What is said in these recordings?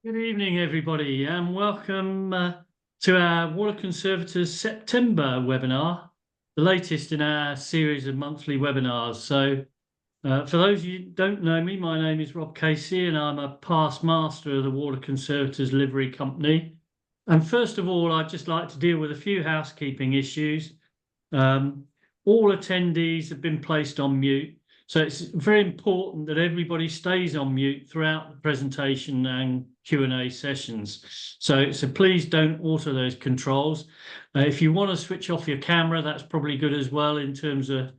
Good evening, everybody, and welcome to our Water Conservators September webinar, the latest in our series of monthly webinars. So, for those of you who don't know me, my name is Rob Casey, and I'm a past master of the Water Conservators Livery Company. And first of all, I'd just like to deal with a few housekeeping issues. All attendees have been placed on mute. So it's very important that everybody stays on mute throughout the presentation and Q&A sessions. So please don't alter those controls. If you want to switch off your camera, that's probably good as well in terms of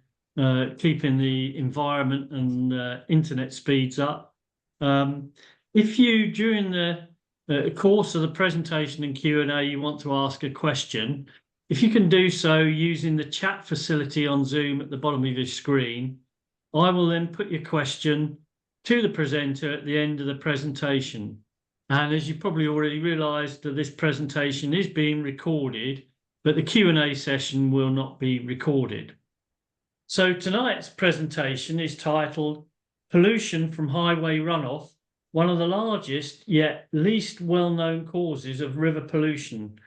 keeping the environment and internet speeds up. If you, during the course of the presentation and Q&A, you want to ask a question, if you can do so using the chat facility on Zoom at the bottom of your screen, I will then put your question to the presenter at the end of the presentation. And as you probably already realised, that this presentation is being recorded, but the Q&A session will not be recorded. So tonight's presentation is titled Pollution from Highway Runoff, one of the largest yet least well-known causes of river pollution.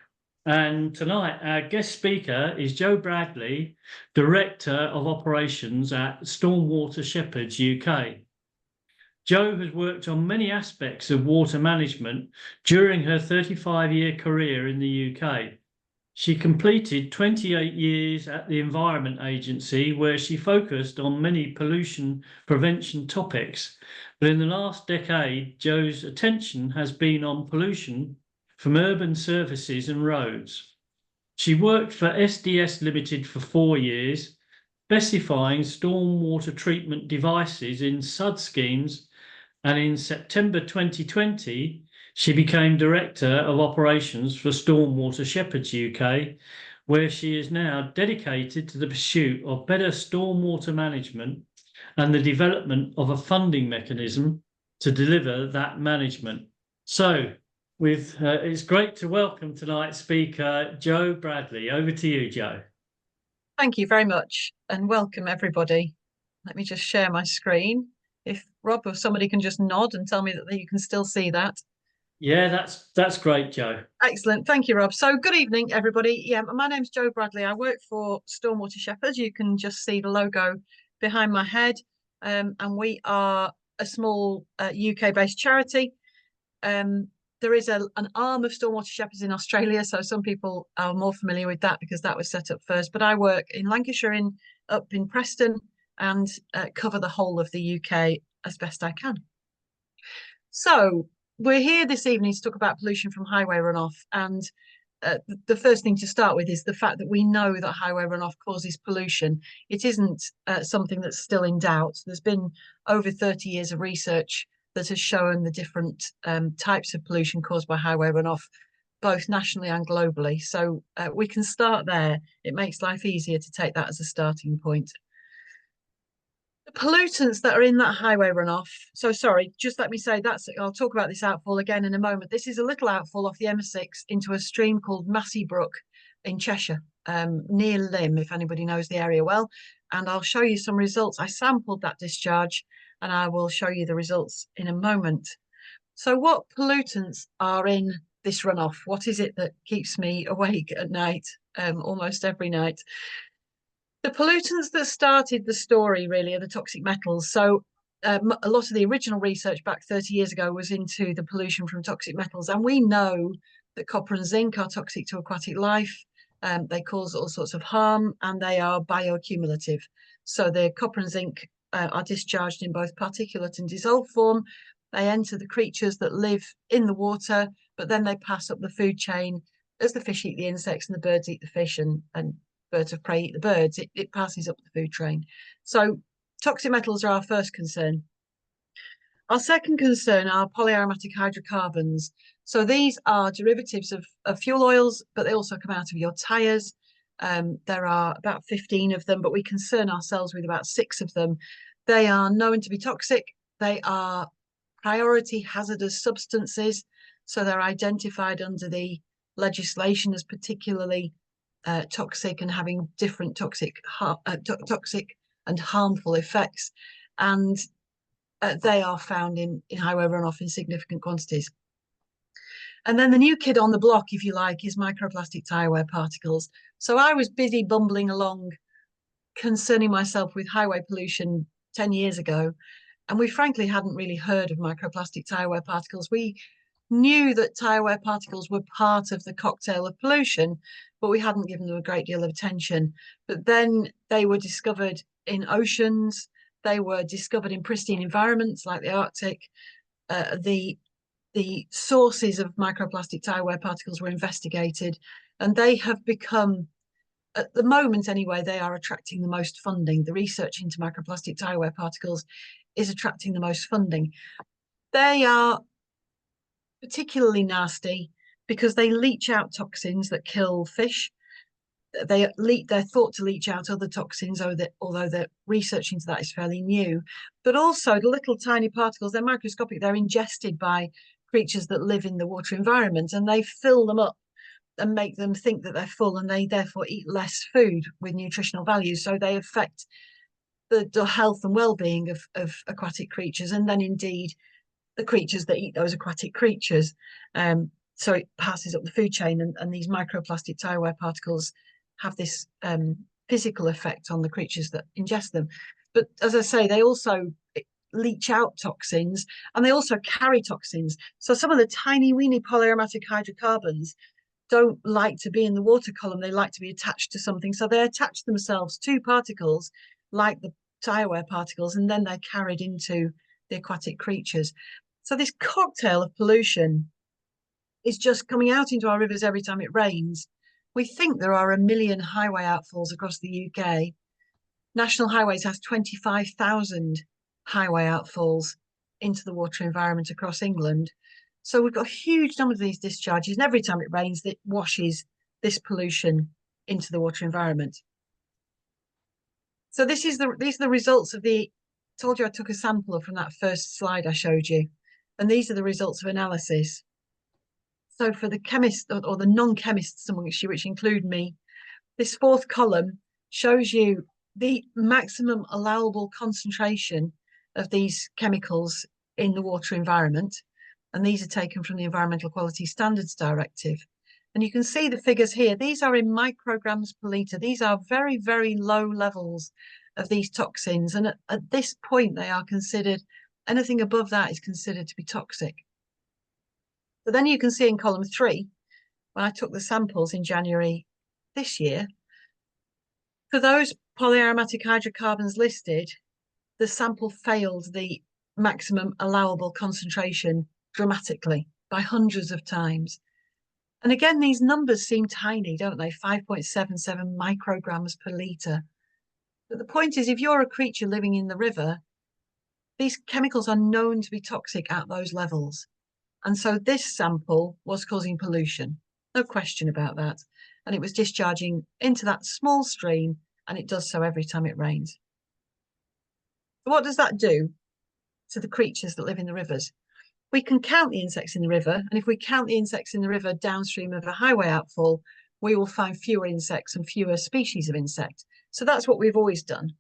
And tonight, our guest speaker is Joe Bradley, Director of Operations at Stormwater Shepherds UK. Joe has worked on many aspects of water management during her 35-year career in the UK. She completed 28 years at the Environment Agency, where she focused on many pollution prevention topics. But in the last decade, Joe's attention has been on pollution from urban surfaces and roads. She worked for SDS Limited for 4 years, specifying stormwater treatment devices in SUD schemes, and in September 2020, she became Director of Operations for Stormwater Shepherds UK, where she is now dedicated to the pursuit of better stormwater management and the development of a funding mechanism to deliver that management. So, it's great to welcome tonight's speaker, Joe Bradley. Over to you, Joe. Thank you very much, and welcome everybody. Let me just share my screen. If Rob or somebody can just nod and tell me that you can still see that. Yeah, that's great, Joe. Excellent. Thank you, Rob. So good evening, everybody. Yeah, my name's Joe Bradley. I work for Stormwater Shepherds. You can just see the logo behind my head. And we are a small UK-based charity. There is an arm of Stormwater Shepherds in Australia, so some people are more familiar with that because that was set up first. But I work in Lancashire, up in Preston, and cover the whole of the UK as best I can. So we're here this evening to talk about pollution from highway runoff. And the first thing to start with is the fact that we know that highway runoff causes pollution. It isn't something that's still in doubt. There's been over 30 years of research that has shown the different types of pollution caused by highway runoff, both nationally and globally. So we can start there. It makes life easier to take that as a starting point. The pollutants that are in that highway runoff, so sorry, just let me say I'll talk about this outfall again in a moment. This is a little outfall off the M6 into a stream called Massey Brook in Cheshire, near Lymm, if anybody knows the area well. And I'll show you some results. I sampled that discharge, and I will show you the results in a moment. So what pollutants are in this runoff? What is it that keeps me awake at night, almost every night? The pollutants that started the story really are the toxic metals. So a lot of the original research back 30 years ago was into the pollution from toxic metals. And we know that copper and zinc are toxic to aquatic life. They cause all sorts of harm, and they are bioaccumulative. So the copper and zinc are discharged in both particulate and dissolved form. They enter the creatures that live in the water, but then they pass up the food chain as the fish eat the insects and the birds eat the fish, and birds of prey eat the birds. It passes up the food chain. So toxic metals are our first concern. Our second concern are polyaromatic hydrocarbons. So these are derivatives of fuel oils, but they also come out of your tyres. There are about 15 of them, but we concern ourselves with about 6 of them. They are known to be toxic. They are priority hazardous substances. So they're identified under the legislation as particularly toxic and having different toxic and harmful effects. And they are found in highway runoff in significant quantities. And then the new kid on the block, if you like, is microplastic tire wear particles. So I was busy bumbling along, concerning myself with highway pollution 10 years ago. And we frankly hadn't really heard of microplastic tire wear particles. We knew that tire wear particles were part of the cocktail of pollution, but we hadn't given them a great deal of attention. But then they were discovered in oceans, they were discovered in pristine environments like the Arctic. The sources of microplastic tire wear particles were investigated, and they have become, at the moment anyway, they are attracting the most funding. The research into microplastic tire wear particles is attracting the most funding. They are particularly nasty because they leach out toxins that kill fish. They're thought to leach out other toxins, although the research into that is fairly new. But also the little tiny particles, they're microscopic, they're ingested by creatures that live in the water environment, and they fill them up and make them think that they're full, and they therefore eat less food with nutritional values. So they affect the health and well-being of aquatic creatures, and then indeed the creatures that eat those aquatic creatures. So it passes up the food chain, and these microplastic tire wear particles have this physical effect on the creatures that ingest them. But as I say, they also leach out toxins, and they also carry toxins. So some of the tiny weeny polyaromatic hydrocarbons don't like to be in the water column. They like to be attached to something. So they attach themselves to particles like the tire wear particles, and then they're carried into the aquatic creatures. So this cocktail of pollution is just coming out into our rivers every time it rains. We think there are 1 million highway outfalls across the UK. National Highways has 25,000 highway outfalls into the water environment across England. So we've got a huge number of these discharges, and every time it rains, it washes this pollution into the water environment. So these are the results of I told you I took a sample from that first slide I showed you, and these are the results of analysis. So for the chemists or the non-chemists amongst you, which include me, this fourth column shows you the maximum allowable concentration of these chemicals in the water environment. And these are taken from the Environmental Quality Standards Directive. And you can see the figures here. These are in micrograms per litre. These are very, very low levels of these toxins. And at this point, they are considered, anything above that is considered to be toxic. But then you can see in column 3, when I took the samples in January this year, for those polyaromatic hydrocarbons listed, the sample failed the maximum allowable concentration dramatically by hundreds of times. And again, these numbers seem tiny, don't they? 5.77 micrograms per litre. But the point is, if you're a creature living in the river, these chemicals are known to be toxic at those levels. And so this sample was causing pollution, no question about that. And it was discharging into that small stream, and it does so every time it rains. What does that do to the creatures that live in the rivers? We can count the insects in the river, and if we count the insects in the river downstream of a highway outfall, we will find fewer insects and fewer species of insect. So that's what we've always done.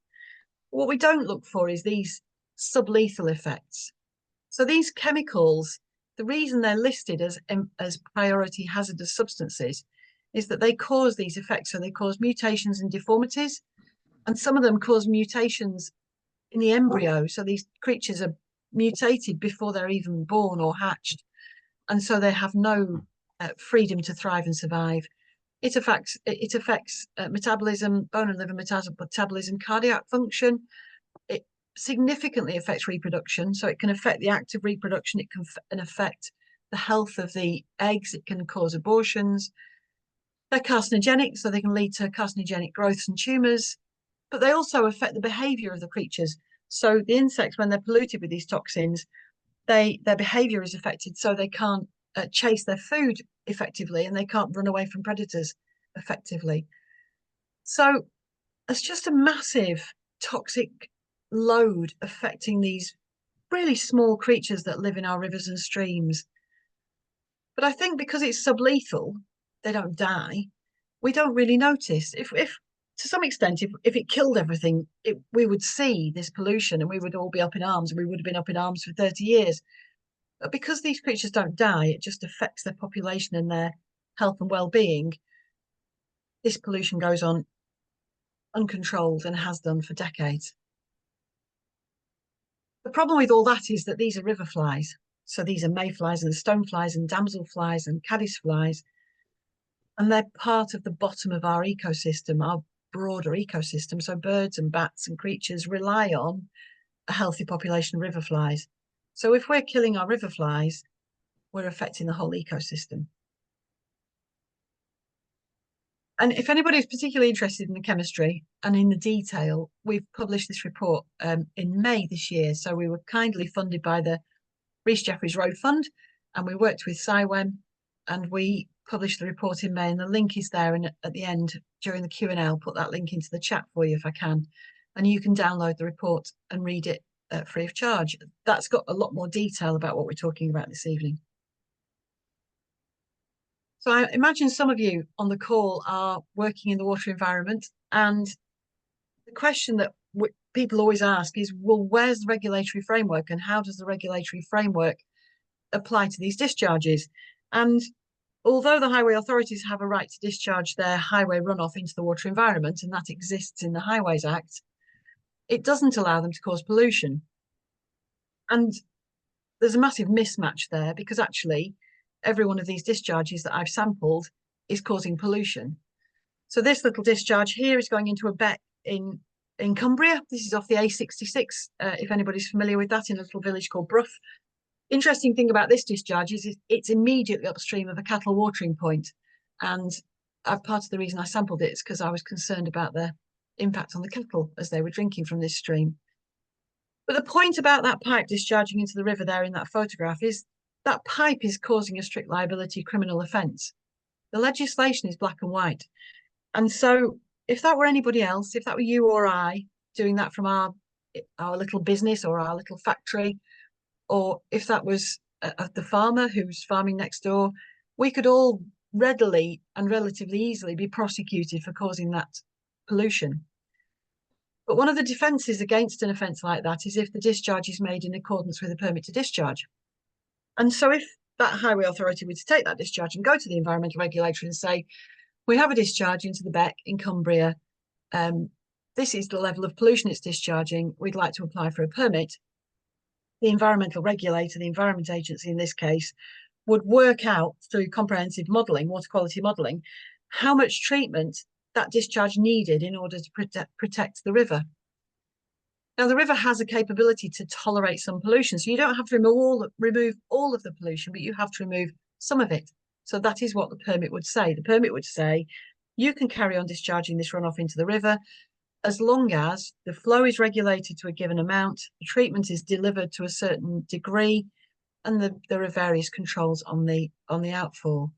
What we don't look for is these sublethal effects. So these chemicals, the reason they're listed as priority hazardous substances is that they cause these effects. So they cause mutations and deformities, and some of them cause mutations in the embryo. So these creatures are mutated before they're even born or hatched, and so they have no freedom to thrive and survive. It affects metabolism, bone and liver metabolism, cardiac function. It significantly affects reproduction, so it can affect the act of reproduction. It can affect the health of the eggs. It can cause abortions. They're carcinogenic, so they can lead to carcinogenic growths and tumours, but they also affect the behaviour of the creatures. So the insects, when they're polluted with these toxins, their behaviour is affected, so they can't chase their food effectively, and they can't run away from predators effectively. So it's just a massive toxic load affecting these really small creatures that live in our rivers and streams. But I think because it's sublethal, they don't die. We don't really notice. If to some extent, if it killed everything, we would see this pollution and we would all be up in arms, and we would have been up in arms for 30 years. But because these creatures don't die, it just affects their population and their health and well-being. This pollution goes on uncontrolled and has done for decades. The problem with all that is that these are river flies. So these are mayflies and stoneflies and damselflies and caddisflies. And they're part of the bottom of our ecosystem, our broader ecosystem. So birds and bats and creatures rely on a healthy population of river flies. So if we're killing our river flies, we're affecting the whole ecosystem. And if anybody is particularly interested in the chemistry and in the detail, we've published this report in May this year. So we were kindly funded by the Rhys Jeffreys Road Fund, and we worked with SciWem, and we published the report in May, and the link is there. And at the end, during the Q&A, I'll put that link into the chat for you if I can. And you can download the report and read it free of charge. That's got a lot more detail about what we're talking about this evening. So I imagine some of you on the call are working in the water environment, and the question that people always ask is, well, where's the regulatory framework and how does the regulatory framework apply to these discharges? And although the highway authorities have a right to discharge their highway runoff into the water environment, and that exists in the Highways Act, it doesn't allow them to cause pollution. And there's a massive mismatch there, because actually every one of these discharges that I've sampled is causing pollution. So this little discharge here is going into a beck in Cumbria. This is off the A66, if anybody's familiar with that, in a little village called Brough. Interesting thing about this discharge is it's immediately upstream of a cattle watering point. And part of the reason I sampled it is because I was concerned about the impact on the cattle as they were drinking from this stream. But the point about that pipe discharging into the river there in that photograph is that pipe is causing a strict liability criminal offence. The legislation is black and white. And so if that were anybody else, if that were you or I doing that from our little business or our little factory, or if that was the farmer who's farming next door, we could all readily and relatively easily be prosecuted for causing that pollution. But one of the defences against an offence like that is if the discharge is made in accordance with a permit to discharge. And so if that highway authority were to take that discharge and go to the environmental regulator and say, we have a discharge into the beck in Cumbria, this is the level of pollution it's discharging, we'd like to apply for a permit, the environmental regulator, the Environment Agency in this case, would work out through comprehensive modelling, water quality modelling, how much treatment that discharge needed in order to protect the river. Now, the river has a capability to tolerate some pollution, so you don't have to remove all of the pollution, but you have to remove some of it. So that is what the permit would say. The permit would say, you can carry on discharging this runoff into the river as long as the flow is regulated to a given amount, the treatment is delivered to a certain degree, and there are various controls on the outfall.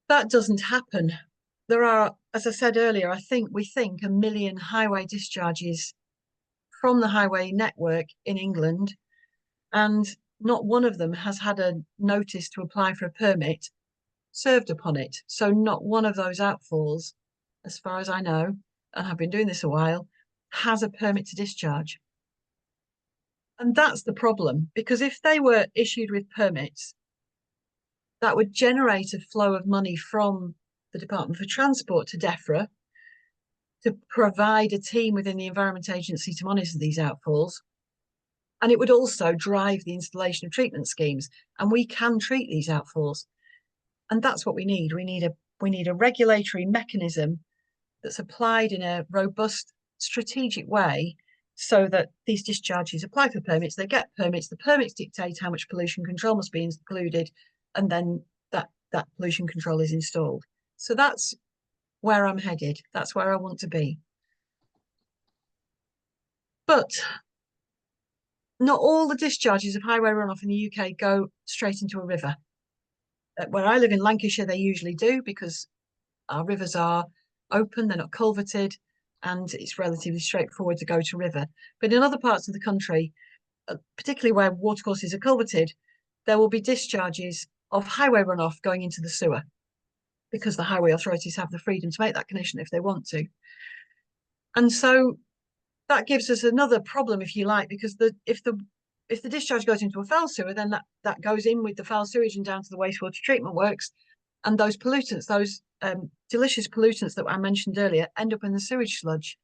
That doesn't happen. There are, as I said earlier, we think 1 million highway discharges from the highway network in England, and not one of them has had a notice to apply for a permit served upon it. So not one of those outfalls, as far as I know, and have been doing this a while, has a permit to discharge. And that's the problem, because if they were issued with permits, that would generate a flow of money from the Department for Transport to DEFRA to provide a team within the Environment Agency to monitor these outfalls. And it would also drive the installation of treatment schemes. And we can treat these outfalls. And that's what we need. We need a regulatory mechanism that's applied in a robust, strategic way so that these discharges apply for permits, they get permits, the permits dictate how much pollution control must be included, and then that pollution control is installed. So that's where I'm headed. That's where I want to be. But not all the discharges of highway runoff in the UK go straight into a river. Where I live in Lancashire, they usually do, because our rivers are open, they're not culverted, and it's relatively straightforward to go to river. But in other parts of the country, particularly where watercourses are culverted, there will be discharges of highway runoff going into the sewer, because the highway authorities have the freedom to make that connection if they want to. And so that gives us another problem, if you like, because if the if the discharge goes into a foul sewer, then that goes in with the foul sewage and down to the wastewater treatment works. And those pollutants, those delicious pollutants that I mentioned earlier, end up in the sewage sludge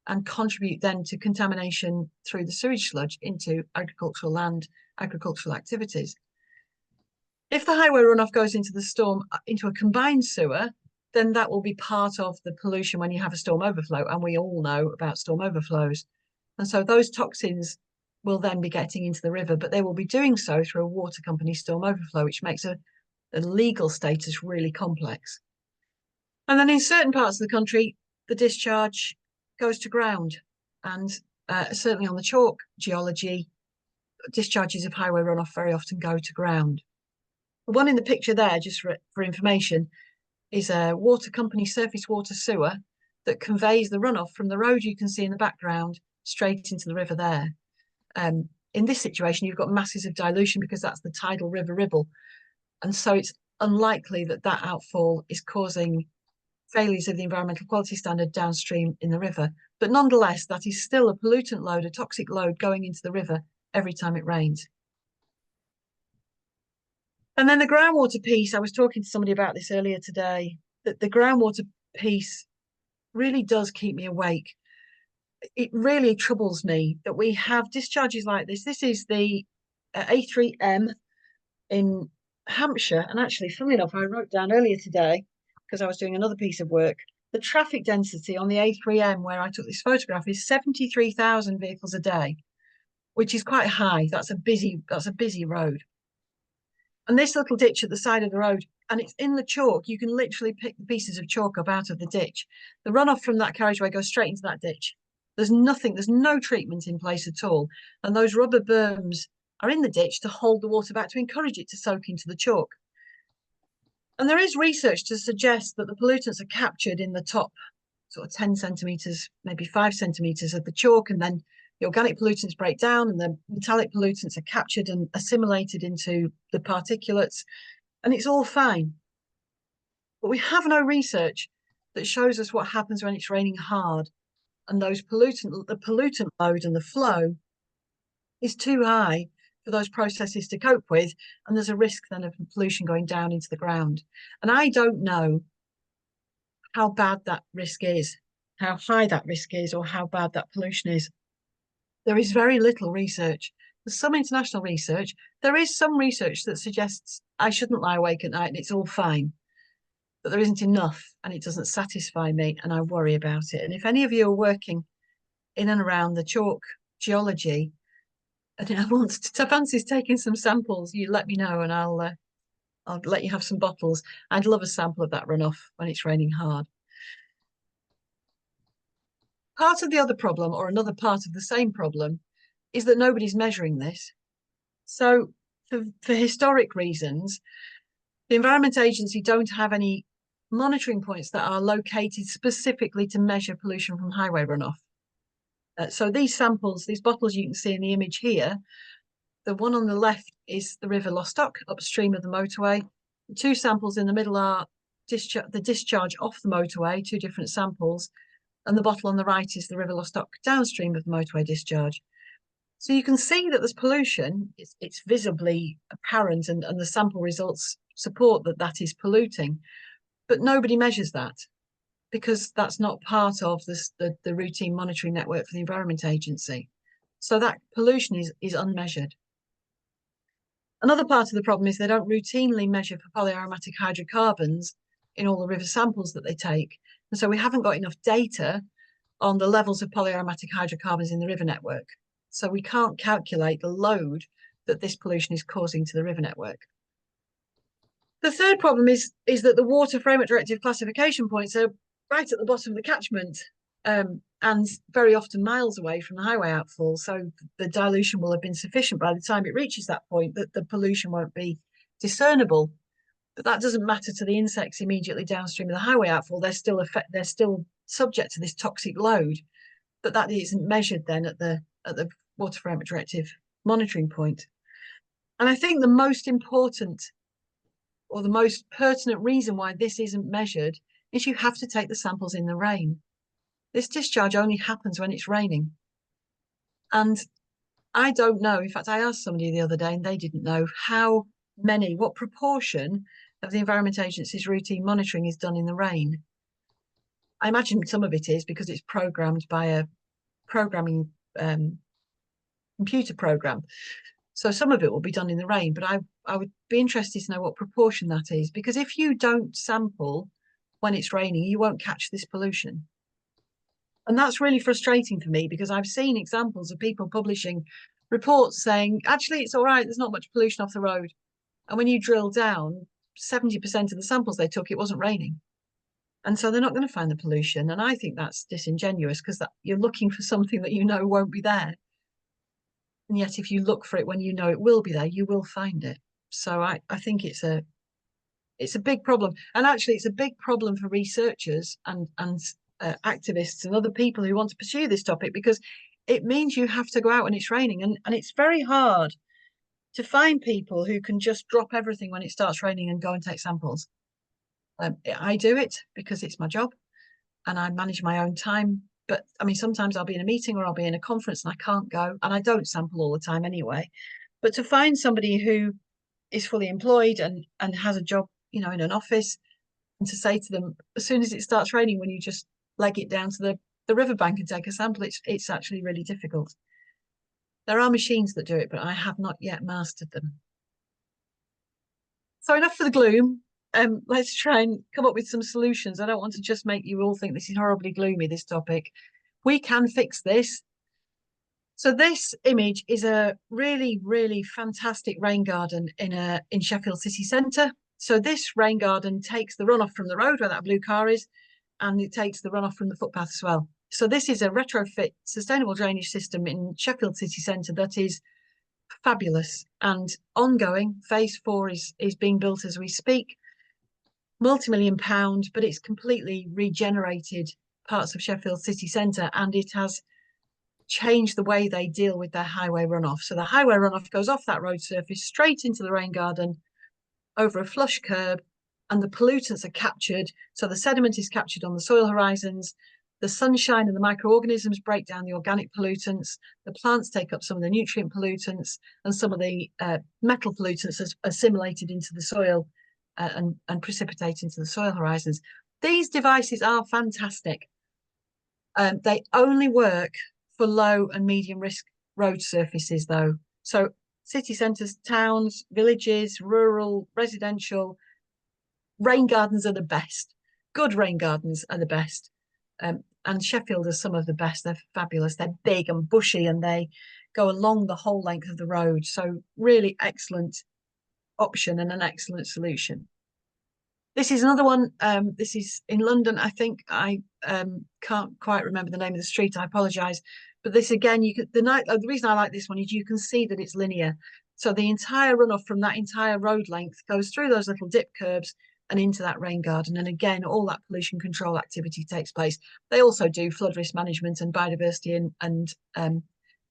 and contribute then to contamination through the sewage sludge into agricultural land, agricultural activities. If the highway runoff goes into the storm, into a combined sewer, then that will be part of the pollution when you have a storm overflow. And we all know about storm overflows. And so those toxins will then be getting into the river, but they will be doing so through a water company storm overflow, which makes the legal status really complex. And then in certain parts of the country, the discharge goes to ground. And certainly on the chalk geology, discharges of highway runoff very often go to ground. The one in the picture there, just for information, is a water company surface water sewer that conveys the runoff from the road you can see in the background straight into the river there. In this situation, you've got masses of dilution because that's the tidal river Ribble. And so it's unlikely that that outfall is causing failures of the environmental quality standard downstream in the river. But nonetheless, that is still a pollutant load, a toxic load going into the river every time it rains. And then the groundwater piece, I was talking to somebody about this earlier today, that the groundwater piece really does keep me awake. It really troubles me that we have discharges like this. This is the A3M in Hampshire. And actually, funnily enough, I wrote down earlier today, because I was doing another piece of work, the traffic density on the A3M where I took this photograph is 73,000 vehicles a day, which is quite high. That's a busy road. And this little ditch at the side of the road, and it's in the chalk, you can literally pick the pieces of chalk up out of the ditch. The runoff from that carriageway goes straight into that ditch. There's no treatment in place at all. And those rubber berms are in the ditch to hold the water back, to encourage it to soak into the chalk. And there is research to suggest that the pollutants are captured in the top sort of 10 centimetres, maybe 5 centimetres of the chalk, and then the organic pollutants break down and the metallic pollutants are captured and assimilated into the particulates, and it's all fine. But we have no research that shows us what happens when it's raining hard and the pollutant load and the flow is too high for those processes to cope with, and there's a risk then of pollution going down into the ground. And I don't know how bad that risk is, how high that risk is, or how bad that pollution is. There is very little research. There's some international research. There is some research that suggests I shouldn't lie awake at night and it's all fine. But there isn't enough, and it doesn't satisfy me, and I worry about it. And if any of you are working in and around the chalk geology and fancies taking some samples, you let me know and I'll let you have some bottles. I'd love a sample of that runoff when it's raining hard. Part of the other problem, or another part of the same problem, is that nobody's measuring this. So for historic reasons, the Environment Agency don't have any monitoring points that are located specifically to measure pollution from highway runoff. So these samples, these bottles you can see in the image here, the one on the left is the River Lostock upstream of the motorway. The two samples in the middle are the discharge off the motorway, two different samples. And the bottle on the right is the River Lostock downstream of the motorway discharge. So you can see that there's pollution, it's visibly apparent, and the sample results support that that is polluting, but nobody measures that because that's not part of the routine monitoring network for the Environment Agency. So that pollution is unmeasured. Another part of the problem is they don't routinely measure for polyaromatic hydrocarbons in all the river samples that they take. And so we haven't got enough data on the levels of polyaromatic hydrocarbons in the river network. So we can't calculate the load that this pollution is causing to the river network. The third problem is that the Water Framework Directive classification points are right at the bottom of the catchment, and very often miles away from the highway outfall. So the dilution will have been sufficient by the time it reaches that point that the pollution won't be discernible. But that doesn't matter to the insects immediately downstream of the highway outfall. They're still subject to this toxic load, but that isn't measured then at the Water Framework Directive monitoring point. And I think the most important or the most pertinent reason why this isn't measured is you have to take the samples in the rain. This discharge only happens when it's raining. And I don't know. In fact, I asked somebody the other day and they didn't know what proportion of the Environment Agency's routine monitoring is done in the rain. I imagine some of it is because it's programmed by a programming computer program. So some of it will be done in the rain, but I would be interested to know what proportion that is, because if you don't sample when it's raining, you won't catch this pollution. And that's really frustrating for me because I've seen examples of people publishing reports saying, actually, it's all right, there's not much pollution off the road. And when you drill down, 70% of the samples they took, it wasn't raining. And so they're not going to find the pollution. And I think that's disingenuous because you're looking for something that you know won't be there. And yet, if you look for it when you know it will be there, you will find it. So I think it's a big problem. And actually, it's a big problem for researchers and activists and other people who want to pursue this topic, because it means you have to go out when it's raining. And it's very hard to find people who can just drop everything when it starts raining and go and take samples. I do it because it's my job and I manage my own time. But I mean, sometimes I'll be in a meeting or I'll be in a conference and I can't go, and I don't sample all the time anyway. But to find somebody who is fully employed and has a job, in an office, and to say to them, as soon as it starts raining, when you just leg it down to the riverbank and take a sample, it's actually really difficult. There are machines that do it, but I have not yet mastered them. So enough for the gloom. Let's try and come up with some solutions. I don't want to just make you all think this is horribly gloomy, this topic. We can fix this. So this image is a really, really fantastic rain garden in Sheffield city centre. So this rain garden takes the runoff from the road where that blue car is, and it takes the runoff from the footpath as well. So this is a retrofit sustainable drainage system in Sheffield city centre that is fabulous and ongoing. Phase 4 is being built as we speak. Multi-million-pound, but it's completely regenerated parts of Sheffield city centre, and it has changed the way they deal with their highway runoff. So the highway runoff goes off that road surface straight into the rain garden over a flush curb, and the pollutants are captured. So the sediment is captured on the soil horizons. The sunshine and the microorganisms break down the organic pollutants. The plants take up some of the nutrient pollutants, and some of the metal pollutants are assimilated into the soil and precipitate into the soil horizons. These devices are fantastic. They only work for low and medium risk road surfaces, though. So city centres, towns, villages, rural, residential, rain gardens are the best. Good rain gardens are the best. And Sheffield are some of the best. They're fabulous. They're big and bushy and they go along the whole length of the road. So really excellent option and an excellent solution. This is another one. This is in London, I think. I can't quite remember the name of the street. I apologise. But this again, the reason I like this one is you can see that it's linear. So the entire runoff from that entire road length goes through those little dip curbs and into that rain garden. And again, all that pollution control activity takes place. They also do flood risk management and biodiversity and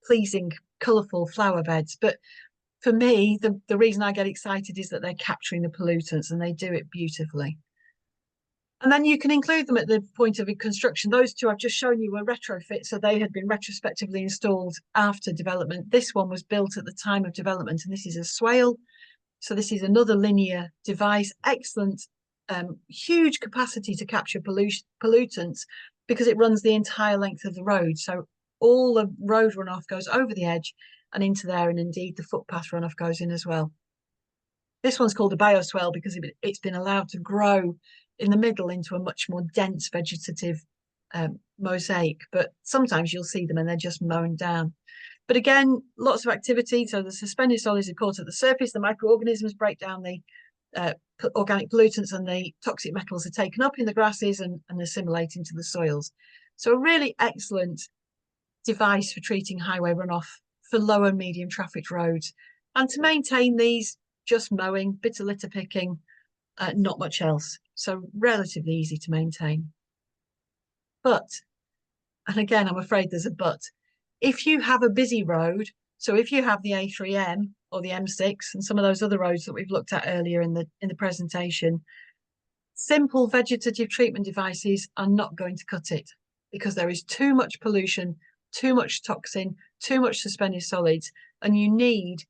pleasing, colourful flower beds. But for me, the reason I get excited is that they're capturing the pollutants and they do it beautifully. And then you can include them at the point of construction. Those two I've just shown you were retrofit, so they had been retrospectively installed after development. This one was built at the time of development, and this is a swale. So this is another linear device, excellent, huge capacity to capture pollutants because it runs the entire length of the road. So all the road runoff goes over the edge and into there, and indeed the footpath runoff goes in as well. This one's called a bioswale because it's been allowed to grow in the middle into a much more dense vegetative mosaic, but sometimes you'll see them and they're just mown down. But again, lots of activity. So the suspended solids are caught at the surface, the microorganisms break down the organic pollutants, and the toxic metals are taken up in the grasses and assimilate into the soils. So a really excellent device for treating highway runoff for low and medium traffic roads. And to maintain these, just mowing, bit of litter picking, not much else. So relatively easy to maintain. But, and again, I'm afraid there's a but, if you have a busy road, so if you have the A3M or the M6 and some of those other roads that we've looked at earlier in the presentation, simple vegetative treatment devices are not going to cut it because there is too much pollution too much toxin, too much suspended solids, and you need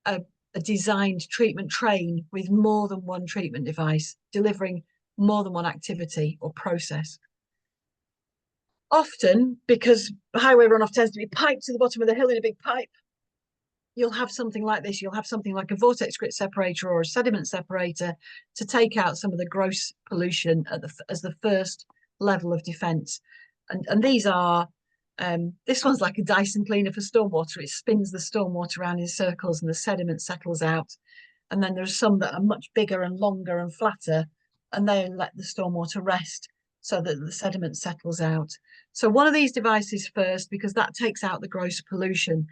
a designed treatment train with more than one treatment device, delivering more than one activity or process. Often, because highway runoff tends to be piped to the bottom of the hill in a big pipe, you'll have something like this. You'll have something like a vortex grit separator or a sediment separator to take out some of the gross pollution as the first level of defence. And these are, this one's like a Dyson cleaner for stormwater. It spins the stormwater around in circles and the sediment settles out. And then there's some that are much bigger and longer and flatter, and they let the stormwater rest so that the sediment settles out. So one of these devices first, because that takes out the gross pollution.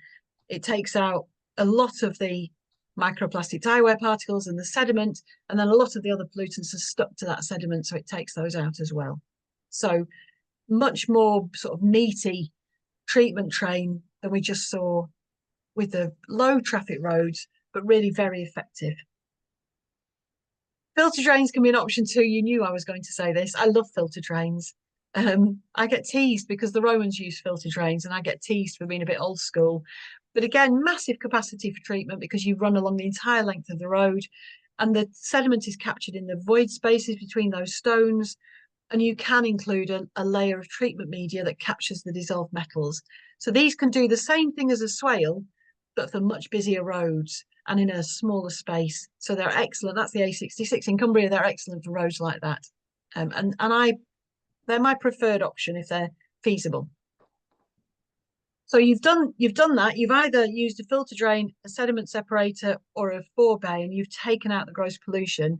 It takes out a lot of the microplastic tire wear particles and the sediment, and then a lot of the other pollutants are stuck to that sediment, so it takes those out as well. So much more sort of meaty treatment train than we just saw with the low traffic roads, but really very effective. Filter drains can be an option too. You knew I was going to say this. I love filter drains. I get teased because the Romans used filter drains, and I get teased for being a bit old school. But again, massive capacity for treatment because you run along the entire length of the road, and the sediment is captured in the void spaces between those stones. And you can include a layer of treatment media that captures the dissolved metals. So these can do the same thing as a swale, but for much busier roads and in a smaller space. So they're excellent. That's the A66 in Cumbria. They're excellent for roads like that. They're my preferred option if they're feasible. So you've done that. You've either used a filter drain, a sediment separator, or a forebay, and you've taken out the gross pollution.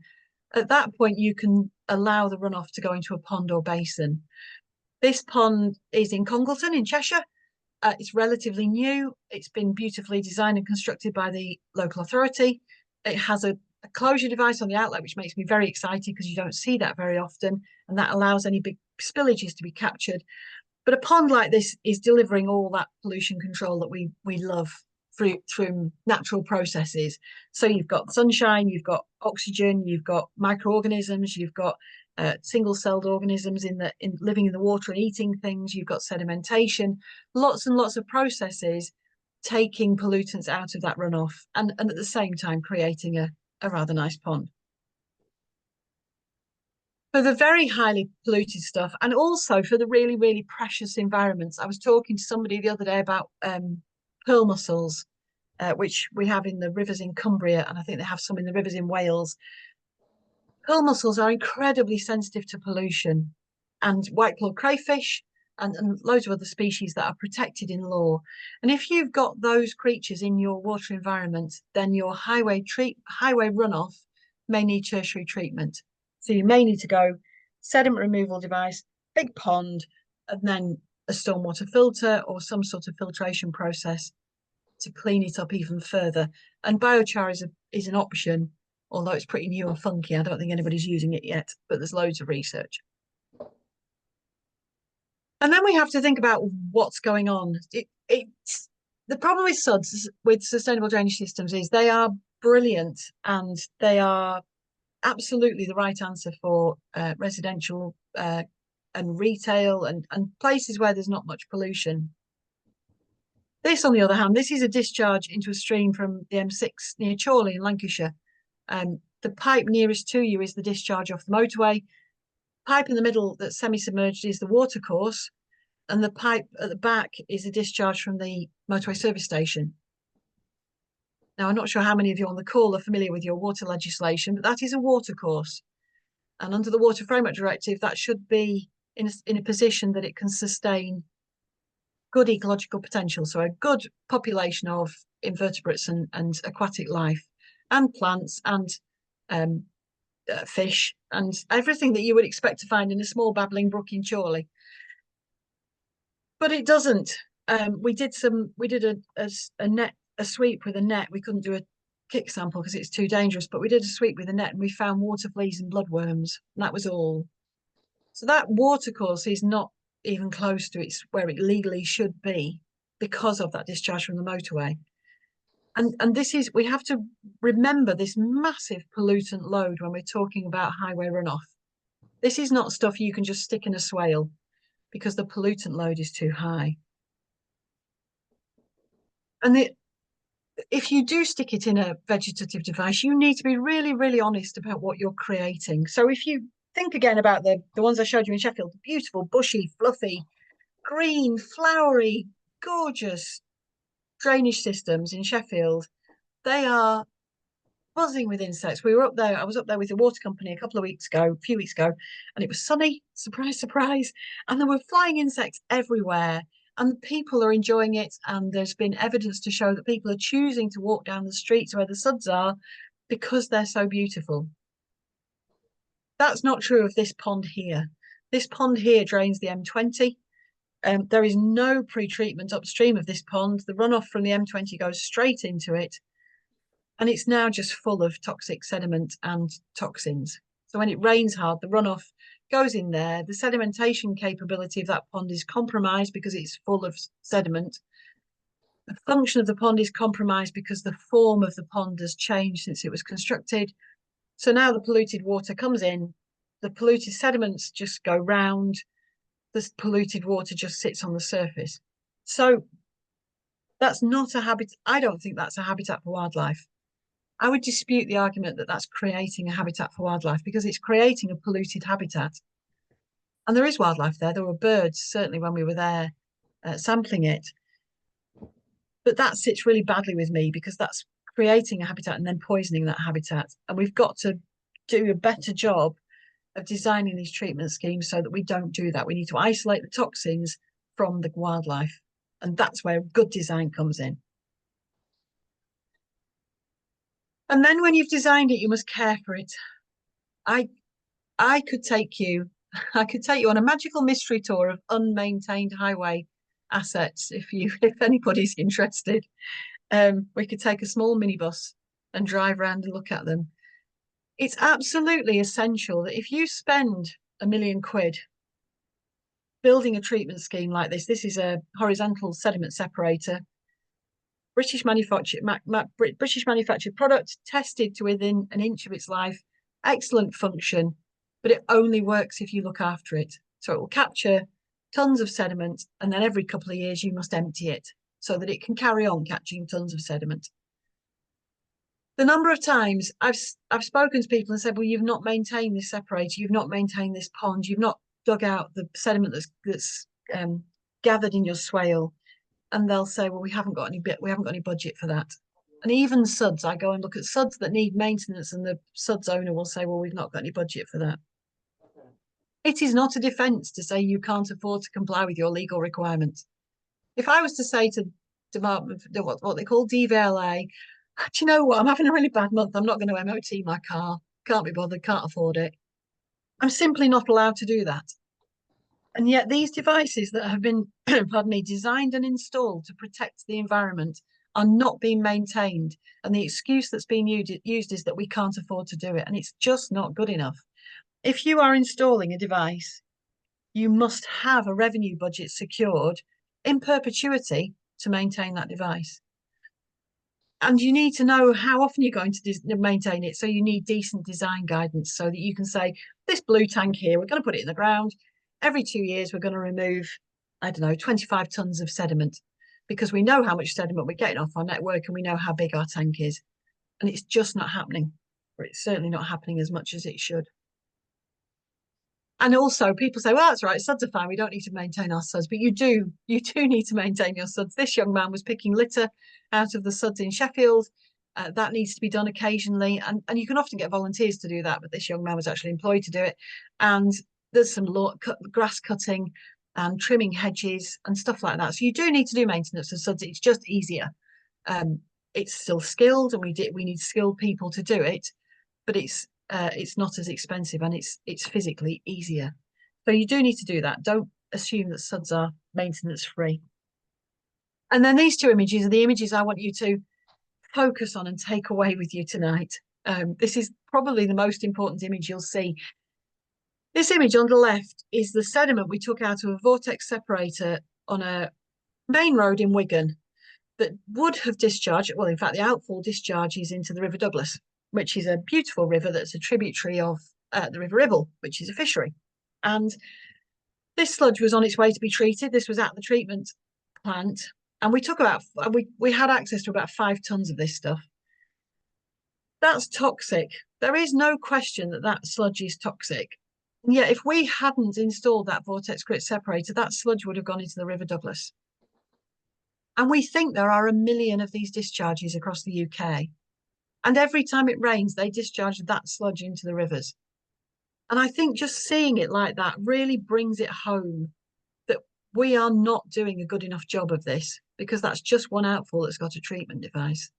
At that point, you can allow the runoff to go into a pond or basin. This pond is in Congleton in Cheshire. It's relatively new. It's been beautifully designed and constructed by the local authority. It has a closure device on the outlet, which makes me very excited because you don't see that very often. And that allows any big spillages to be captured. But a pond like this is delivering all that pollution control that we love through natural processes. So you've got sunshine, you've got oxygen, you've got microorganisms, you've got single-celled organisms living in the water and eating things, you've got sedimentation, lots and lots of processes taking pollutants out of that runoff and at the same time creating a rather nice pond. For the very highly polluted stuff, and also for the really, really precious environments. I was talking to somebody the other day about pearl mussels, which we have in the rivers in Cumbria, and I think they have some in the rivers in Wales. Pearl mussels are incredibly sensitive to pollution, and white-clawed crayfish and loads of other species that are protected in law. And if you've got those creatures in your water environment, then your highway runoff may need tertiary treatment. So you may need to go sediment removal device, big pond, and then a stormwater filter or some sort of filtration process to clean it up even further. And biochar is an option, although it's pretty new and funky. I don't think anybody's using it yet, but there's loads of research. And then we have to think about what's going on. The problem with SUDs, with sustainable drainage systems, is they are brilliant and they are absolutely the right answer for residential and retail and places where there's not much pollution. This, on the other hand, this is a discharge into a stream from the M6 near Chorley in Lancashire. The pipe nearest to you is the discharge off the motorway. Pipe in the middle that's semi-submerged is the watercourse, and the pipe at the back is a discharge from the motorway service station. Now, I'm not sure how many of you on the call are familiar with your water legislation, but that is a watercourse. And under the Water Framework Directive, that should be in a position that it can sustain good ecological potential. So a good population of invertebrates and aquatic life and plants and fish and everything that you would expect to find in a small babbling brook in Chorley. But it doesn't. We did a sweep with a net. We couldn't do a kick sample because it's too dangerous, but we did a sweep with a net and we found water fleas and bloodworms, and that was all. So that watercourse is not even close to where it legally should be because of that discharge from the motorway. And we have to remember this massive pollutant load when we're talking about highway runoff. This is not stuff you can just stick in a swale because the pollutant load is too high. And if you do stick it in a vegetative device, you need to be really, really honest about what you're creating. So if you think again about the ones I showed you in Sheffield, beautiful, bushy, fluffy, green, flowery, gorgeous drainage systems in Sheffield, they are buzzing with insects. We were up there, I was up there with the water company a few weeks ago, and it was sunny, surprise, surprise, and there were flying insects everywhere. And people are enjoying it, and there's been evidence to show that people are choosing to walk down the streets where the suds are because they're so beautiful. That's not true of this pond here. This pond here drains the M20. There is no pre-treatment upstream of this pond. The runoff from the M20 goes straight into it, and it's now just full of toxic sediment and toxins. So when it rains hard, the runoff goes in there. The sedimentation capability of that pond is compromised because it's full of sediment. The function of the pond is compromised because the form of the pond has changed since it was constructed. So now the polluted water comes in, the polluted sediments just go round, the polluted water just sits on the surface. So that's not a habitat. I don't think that's a habitat for wildlife. I would dispute the argument that that's creating a habitat for wildlife, because it's creating a polluted habitat. And there is wildlife there. There were birds, certainly when we were there sampling it. But that sits really badly with me, because that's creating a habitat and then poisoning that habitat. And we've got to do a better job of designing these treatment schemes so that we don't do that. We need to isolate the toxins from the wildlife. And that's where good design comes in. And then when you've designed it, you must care for it. I could take you on a magical mystery tour of unmaintained highway assets if anybody's interested. We could take a small minibus and drive around and look at them. It's absolutely essential that if you spend £1 million building a treatment scheme like this is a horizontal sediment separator, British manufactured product, tested to within an inch of its life, excellent function, but it only works if you look after it. So it will capture tons of sediment, and then every couple of years you must empty it so that it can carry on catching tons of sediment. The number of times I've spoken to people and said, well, you've not maintained this separator, you've not maintained this pond, you've not dug out the sediment that's gathered in your swale. And they'll say, well, we haven't got any budget for that. And even suds, I go and look at suds that need maintenance, and the suds owner will say, well, we've not got any budget for that. It is not a defence to say you can't afford to comply with your legal requirements. If I was to say to Department, what they call DVLA, do you know what, I'm having a really bad month, I'm not going to MOT my car, can't be bothered, can't afford it, I'm simply not allowed to do that. And yet these devices that have been, pardon me, designed and installed to protect the environment are not being maintained. And the excuse that's being used is that we can't afford to do it. And it's just not good enough. If you are installing a device, you must have a revenue budget secured in perpetuity to maintain that device. And you need to know how often you're going to maintain it. So you need decent design guidance so that you can say, this blue tank here, we're going to put it in the ground. Every 2 years, we're going to remove, 25 tons of sediment, because we know how much sediment we're getting off our network and we know how big our tank is. And it's just not happening, or it's certainly not happening as much as it should. And also people say, well, that's right, suds are fine, we don't need to maintain our suds, but you do need to maintain your suds. This young man was picking litter out of the suds in Sheffield. That needs to be done occasionally. And you can often get volunteers to do that, but this young man was actually employed to do it. And there's some grass cutting and trimming hedges and stuff like that. So you do need to do maintenance of suds. It's just easier. It's still skilled, and we need skilled people to do it, but it's not as expensive, and it's physically easier. So you do need to do that. Don't assume that suds are maintenance free. And then these two images are the images I want you to focus on and take away with you tonight. This is probably the most important image you'll see. This image on the left is the sediment we took out of a vortex separator on a main road in Wigan that would have discharged, well, in fact, the outfall discharges into the River Douglas, which is a beautiful river that's a tributary of the River Ribble, which is a fishery. And this sludge was on its way to be treated. This was at the treatment plant. And we had access to about 5 tons of this stuff. That's toxic. There is no question that that sludge is toxic. And yet, if we hadn't installed that vortex grit separator, that sludge would have gone into the River Douglas. And we think there are 1 million of these discharges across the UK. And every time it rains, they discharge that sludge into the rivers. And I think just seeing it like that really brings it home that we are not doing a good enough job of this, because that's just one outfall that's got a treatment device.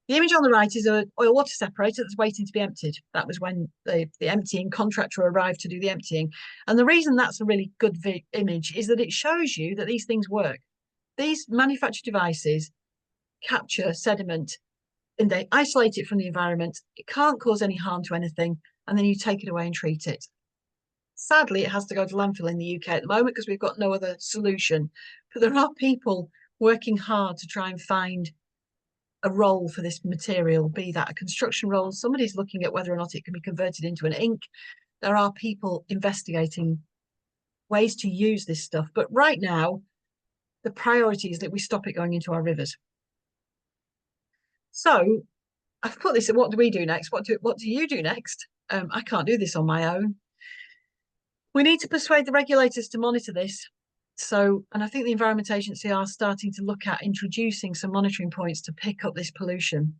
The image on the right is an oil water separator that's waiting to be emptied. That was when the emptying contractor arrived to do the emptying. And the reason that's a really good image is that it shows you that these things work. These manufactured devices capture sediment and they isolate it from the environment. It can't cause any harm to anything. And then you take it away and treat it. Sadly, it has to go to landfill in the UK at the moment because we've got no other solution. But there are people working hard to try and find a role for this material, be that a construction role. Somebody's looking at whether or not it can be converted into an ink. There are people investigating ways to use this stuff. But right now, the priority is that we stop it going into our rivers. So I've put this at what do we do next? What do you do next? I can't do this on my own. We need to persuade the regulators to monitor this. So, and I think the Environment Agency are starting to look at introducing some monitoring points to pick up this pollution.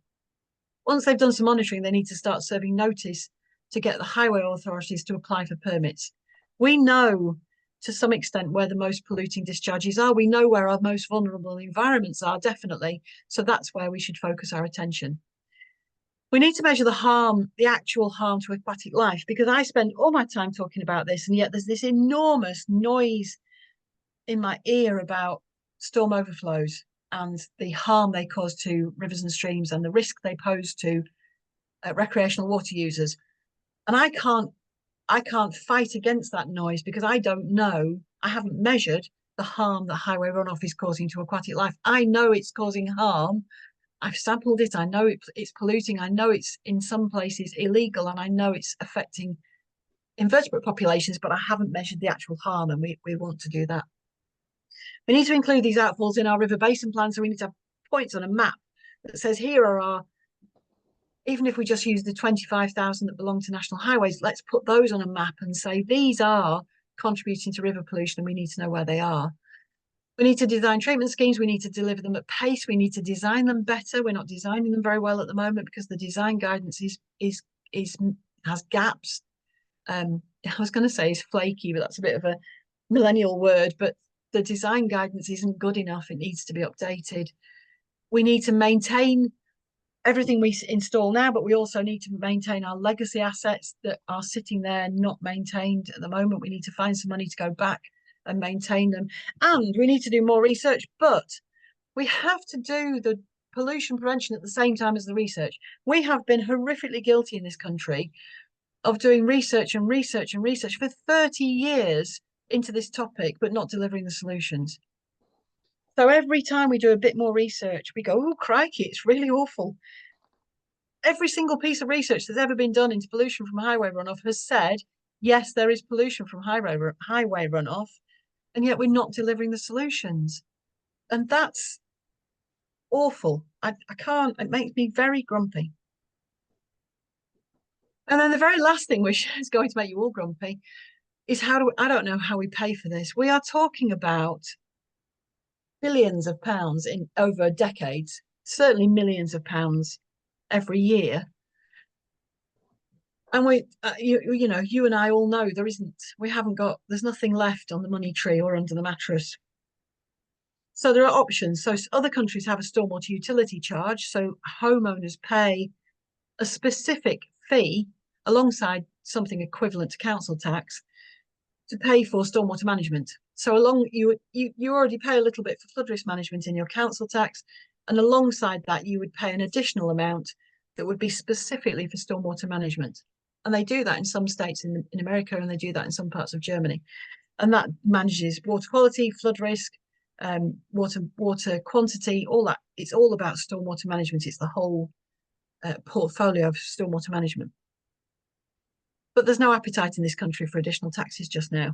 Once they've done some monitoring, they need to start serving notice to get the highway authorities to apply for permits. We know to some extent where the most polluting discharges are. We know where our most vulnerable environments are, definitely. So that's where we should focus our attention. We need to measure the harm, the actual harm to aquatic life, because I spend all my time talking about this, and yet there's this enormous noise in my ear about storm overflows and the harm they cause to rivers and streams and the risk they pose to recreational water users. And I can't fight against that noise because I don't know, I haven't measured the harm that highway runoff is causing to aquatic life. I know it's causing harm. I've sampled it. I know it's polluting. I know it's in some places illegal, and I know it's affecting invertebrate populations, but I haven't measured the actual harm, and we want to do that. We need to include these outfalls in our river basin plan, so we need to have points on a map that says here are our, even if we just use the 25,000 that belong to national highways, let's put those on a map and say these are contributing to river pollution and we need to know where they are. We need to design treatment schemes. We need to deliver them at pace. We need to design them better. We're not designing them very well at the moment because the design guidance has gaps. I was going to say is flaky, but that's a bit of a millennial word. But the design guidance isn't good enough. It needs to be updated. We need to maintain everything we install now, but we also need to maintain our legacy assets that are sitting there not maintained at the moment. We need to find some money to go back and maintain them. And we need to do more research, but we have to do the pollution prevention at the same time as the research. We have been horrifically guilty in this country of doing research and research and research for 30 years into this topic, but not delivering the solutions. So every time we do a bit more research, we go, oh, crikey, it's really awful. Every single piece of research that's ever been done into pollution from highway runoff has said, yes, there is pollution from highway runoff, and yet we're not delivering the solutions. And that's awful. I can't, it makes me very grumpy. And then the very last thing, which is going to make you all grumpy, is I don't know how we pay for this. We are talking about billions of pounds in over decades, certainly millions of pounds every year. And you know, you and I all know there's nothing left on the money tree or under the mattress. So there are options. So other countries have a stormwater utility charge. So homeowners pay a specific fee alongside something equivalent to council tax to pay for stormwater management. So you already pay a little bit for flood risk management in your council tax, and alongside that you would pay an additional amount that would be specifically for stormwater management. And they do that in some states in America, and they do that in some parts of Germany. And that manages water quality, flood risk, water quantity, all that. It's all about stormwater management. It's the whole portfolio of stormwater management. But there's no appetite in this country for additional taxes just now.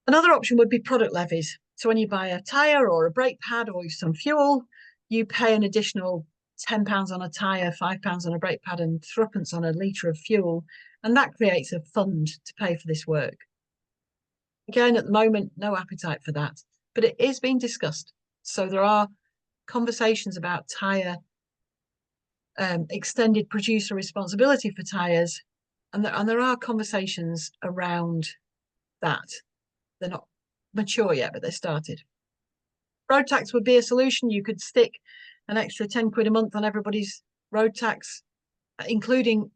Another option would be product levies. So when you buy a tyre or a brake pad or some fuel, you pay an additional £10 on a tyre, £5 on a brake pad, and threepence on a litre of fuel. And that creates a fund to pay for this work. Again, at the moment, no appetite for that, but it is being discussed. So there are conversations about tyre extended producer responsibility for tyres, and there are conversations around that. They're not mature yet, but they started. Road tax would be a solution. You could stick an extra 10 quid a month on everybody's road tax, including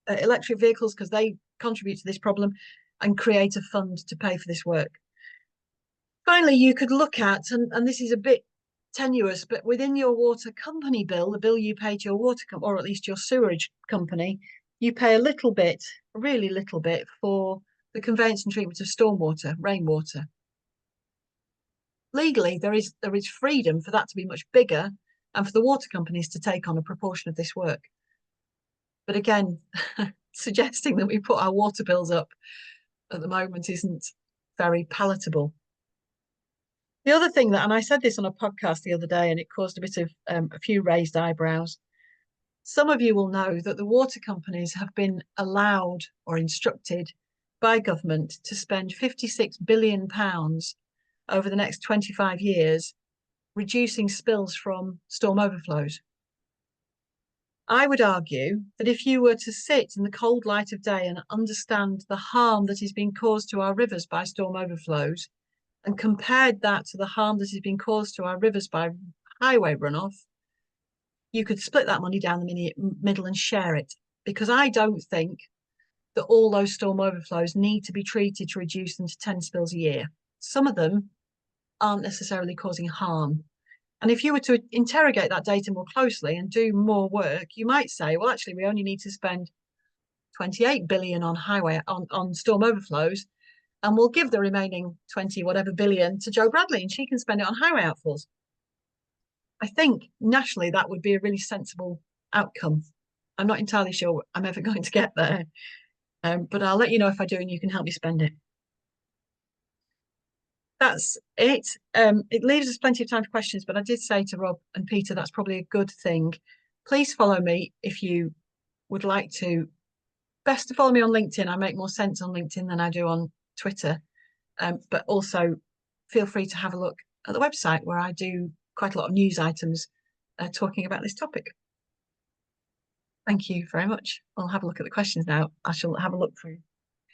electric vehicles, because they contribute to this problem, and create a fund to pay for this work. Finally, you could look at, and this is a bit tenuous, but within your water company bill, the bill you pay to your water company, or at least your sewerage company, you pay a little bit, a really little bit, for the conveyance and treatment of stormwater, rainwater. Legally, there is freedom for that to be much bigger and for the water companies to take on a proportion of this work. But again, suggesting that we put our water bills up at the moment isn't very palatable. The other thing that, and I said this on a podcast the other day, and it caused a bit of a few raised eyebrows. Some of you will know that the water companies have been allowed or instructed by government to spend £56 billion over the next 25 years, reducing spills from storm overflows. I would argue that if you were to sit in the cold light of day and understand the harm that is being caused to our rivers by storm overflows, and compared that to the harm that is being caused to our rivers by highway runoff, you could split that money down the middle and share it. Because I don't think that all those storm overflows need to be treated to reduce them to 10 spills a year. Some of them aren't necessarily causing harm. And if you were to interrogate that data more closely and do more work, you might say, well, actually, we only need to spend 28 billion on on storm overflows, and we'll give the remaining 20 whatever billion to Jo Bradley, and she can spend it on highway outfalls. I think nationally that would be a really sensible outcome. I'm not entirely sure I'm ever going to get there, but I'll let you know if I do, and you can help me spend it. That's it. It leaves us plenty of time for questions, but I did say to Rob and Peter that's probably a good thing. Please follow me if you would like to. Best to follow me on LinkedIn. I make more sense on LinkedIn than I do on Twitter. But also feel free to have a look at the website, where I do quite a lot of news items talking about this topic. Thank you very much. I'll have a look at the questions now. I shall have a look through